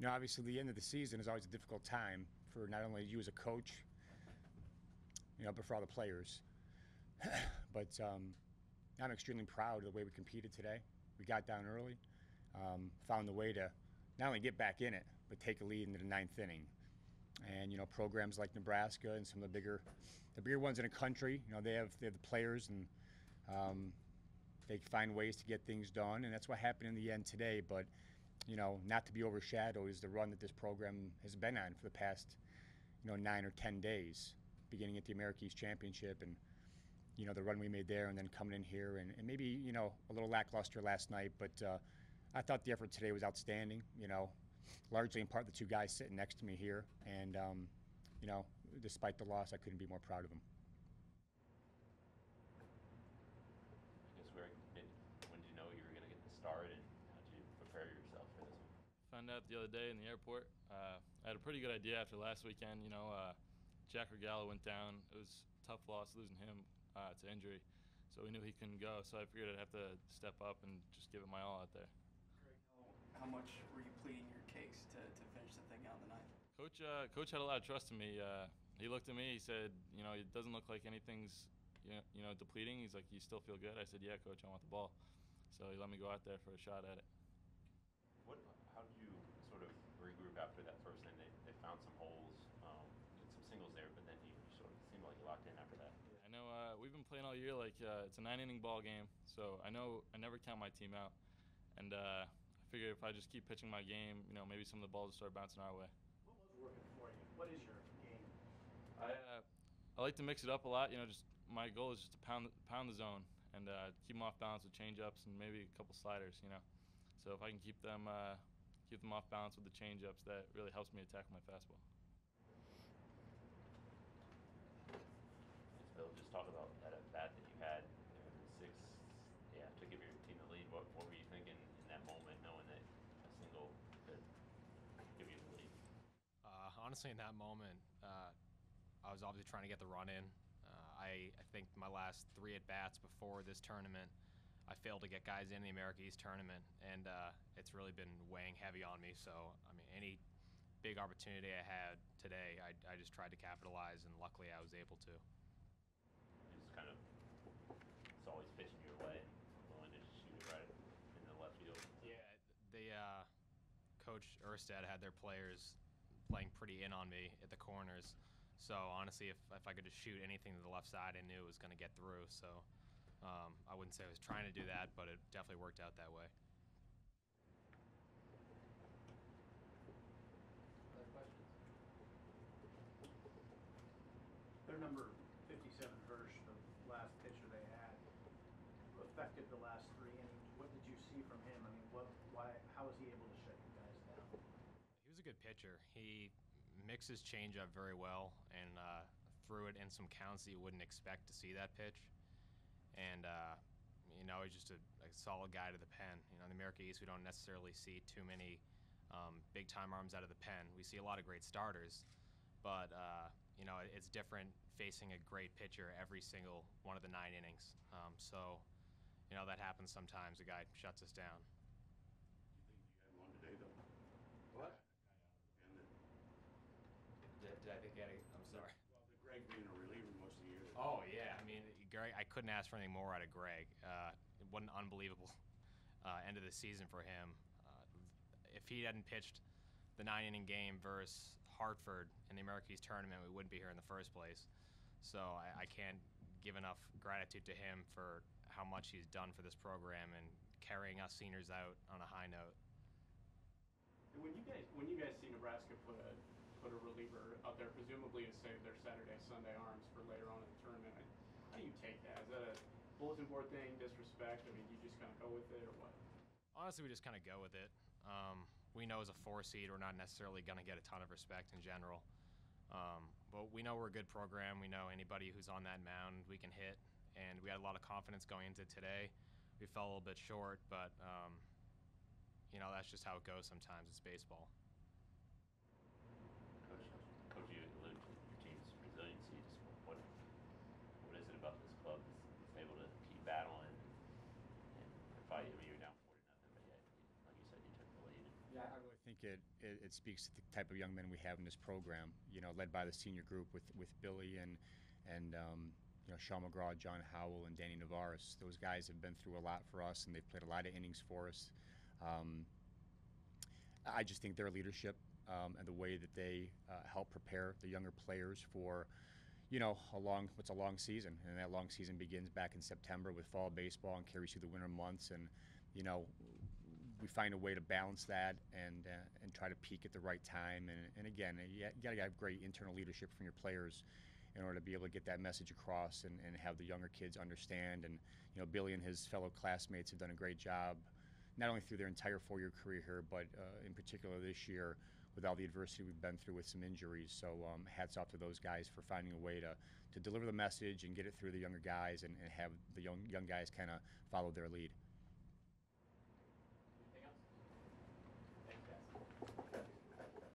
Obviously the end of the season is always a difficult time for not only you as a coach, but for all the players. But I'm extremely proud of the way we competed today. We got down early, found a way to not only get back in it, but take a lead into the ninth inning. And programs like Nebraska and some of the bigger ones in the country, they have the players, and they find ways to get things done, and that's what happened in the end today. But not to be overshadowed is the run that this program has been on for the past 9 or 10 days, beginning at the America East Championship, and the run we made there, and then coming in here, and maybe a little lackluster last night, but I thought the effort today was outstanding. Largely in part the two guys sitting next to me here, and despite the loss, I couldn't be more proud of them. I guess when did you know you were going to get the start, and how did you prepare yourself for this one? Found out the other day in the airport. I had a pretty good idea after last weekend. Jack Regala went down. It was a tough loss losing him to injury, so we knew he couldn't go. So I figured I'd have to step up and just give it my all out there. How much were you pleading your case to finish the thing out in the ninth? Coach had a lot of trust in me. He looked at me. He said, it doesn't look like anything's depleting. He's like, you still feel good? I said, yeah, Coach, I want the ball. So he let me go out there for a shot at it. How did you sort of regroup after that first inning? They found some holes, some singles there, but then you sort of seemed like you locked in after that. I know we've been playing all year like it's a 9-inning ball game, so I know I never count my team out, and I figure if I just keep pitching my game, maybe some of the balls will start bouncing our way. What was working for you? What is your game? I like to mix it up a lot. Just my goal is just to pound the zone and keep them off balance with changeups and maybe a couple sliders. So if I can keep them off balance with the changeups, that really helps me attack my fastball. Bill, just talk about that at bat that you had in the 6th, to give your team the lead. What were you thinking in that moment, knowing that a single could give you the lead? Honestly, in that moment, I was obviously trying to get the run in. I think my last 3 at-bats before this tournament, I failed to get guys in the America East tournament, and it's really been weighing heavy on me. So, any big opportunity I had today, I just tried to capitalize, and luckily I was able to. Just kind of, it's always pitching your way and willing to shoot it right in the left field. Yeah, Coach Erstad had their players playing pretty in on me at the corners. So honestly, if I could just shoot anything to the left side, I knew it was going to get through. So I wouldn't say I was trying to do that, but it definitely worked out that way. Other questions? Their number 57 Hirsch, the last pitcher they had, affected the last 3 innings. What did you see from him? How was he able to shut you guys down? He was a good pitcher. He mixes changeup very well and threw it in some counts that you wouldn't expect to see that pitch. And he's just a solid guy to the pen. In the America East, we don't necessarily see too many big-time arms out of the pen. We see a lot of great starters, but it's different facing a great pitcher every single one of the 9 innings. So that happens sometimes. A guy shuts us down. Do you think you had one today, though? What? Did I think he had I'm sorry. Well, Greg being a reliever most of the year. Oh, yeah. Greg, I couldn't ask for anything more out of Greg. What an unbelievable end of the season for him. If he hadn't pitched the 9-inning game versus Hartford in the America East tournament, we wouldn't be here in the first place. So I can't give enough gratitude to him for how much he's done for this program and carrying us seniors out on a high note. And when you guys see Nebraska put a reliever out there, presumably to save their Saturday, Sunday arms for later on in the tournament, how do you take that? Is that a bulletin board thing, disrespect? Do you just kind of go with it, or what? Honestly, we just kind of go with it. We know as a 4 seed, we're not necessarily going to get a ton of respect in general. But we know we're a good program. We know anybody who's on that mound we can hit, and we had a lot of confidence going into today. We fell a little bit short, but that's just how it goes sometimes. It's baseball. Coach, you alluded to your team's resiliency. Just what is it about this club that's able to keep battling and fight? You're down 40-0, but yet, like you said, you took the lead. Yeah, I really think it speaks to the type of young men we have in this program. You know, led by the senior group with Billy and you know, Sean McGraw, John Howell, and Danny Navarez. Those guys have been through a lot for us, and they've played a lot of innings for us. I just think their leadership and the way that they help prepare the younger players for, you know, what's a long season, and that long season begins back in September with fall baseball and carries through the winter months, and you know, we find a way to balance that and try to peak at the right time, and again, you got to have great internal leadership from your players in order to be able to get that message across and have the younger kids understand. And you know, Billy and his fellow classmates have done a great job, not only through their entire four-year career here, but in particular this year with all the adversity we've been through with some injuries. So hats off to those guys for finding a way to deliver the message and get it through the younger guys and have the young guys kind of follow their lead.